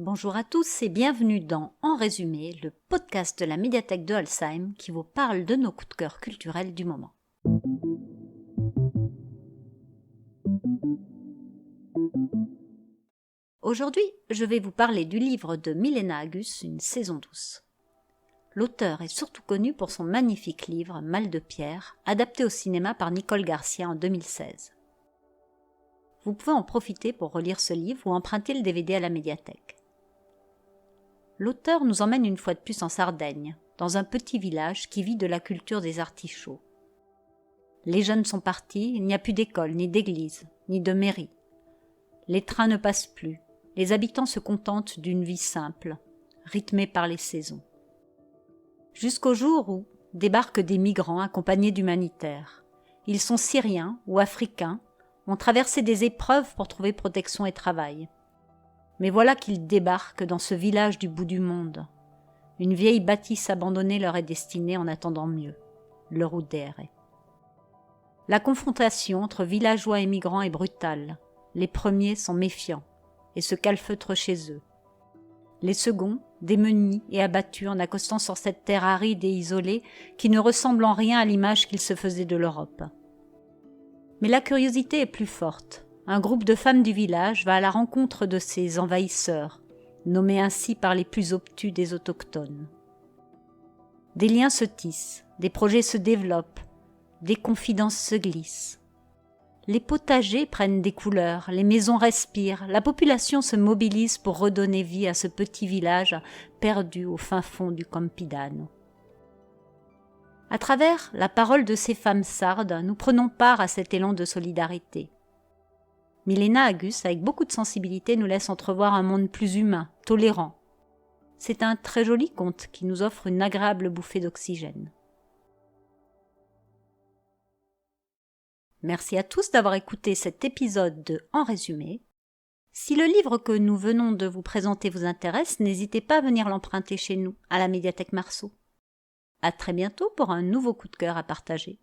Bonjour à tous et bienvenue dans En résumé, le podcast de la médiathèque de Holsheim qui vous parle de nos coups de cœur culturels du moment. Aujourd'hui, je vais vous parler du livre de Milena Agus, Une saison douce. L'auteur est surtout connu pour son magnifique livre Mal de pierre, adapté au cinéma par Nicole Garcia en 2016. Vous pouvez en profiter pour relire ce livre ou emprunter le DVD à la médiathèque. L'auteur nous emmène une fois de plus en Sardaigne, dans un petit village qui vit de la culture des artichauts. Les jeunes sont partis, il n'y a plus d'école, ni d'église, ni de mairie. Les trains ne passent plus, les habitants se contentent d'une vie simple, rythmée par les saisons. Jusqu'au jour où débarquent des migrants accompagnés d'humanitaires. Ils sont syriens ou africains, ont traversé des épreuves pour trouver protection et travail. Mais voilà qu'ils débarquent dans ce village du bout du monde. Une vieille bâtisse abandonnée leur est destinée en attendant mieux, le Rudere. La confrontation entre villageois et migrants est brutale. Les premiers sont méfiants et se calfeutrent chez eux. Les seconds, démunis et abattus en accostant sur cette terre aride et isolée qui ne ressemble en rien à l'image qu'ils se faisaient de l'Europe. Mais la curiosité est plus forte. Un groupe de femmes du village va à la rencontre de ces envahisseurs, nommés ainsi par les plus obtus des autochtones. Des liens se tissent, des projets se développent, des confidences se glissent. Les potagers prennent des couleurs, les maisons respirent, la population se mobilise pour redonner vie à ce petit village perdu au fin fond du Campidano. À travers la parole de ces femmes sardes, nous prenons part à cet élan de solidarité. Milena Agus, avec beaucoup de sensibilité, nous laisse entrevoir un monde plus humain, tolérant. C'est un très joli conte qui nous offre une agréable bouffée d'oxygène. Merci à tous d'avoir écouté cet épisode de En résumé. Si le livre que nous venons de vous présenter vous intéresse, n'hésitez pas à venir l'emprunter chez nous, à la médiathèque Marceau. À très bientôt pour un nouveau coup de cœur à partager.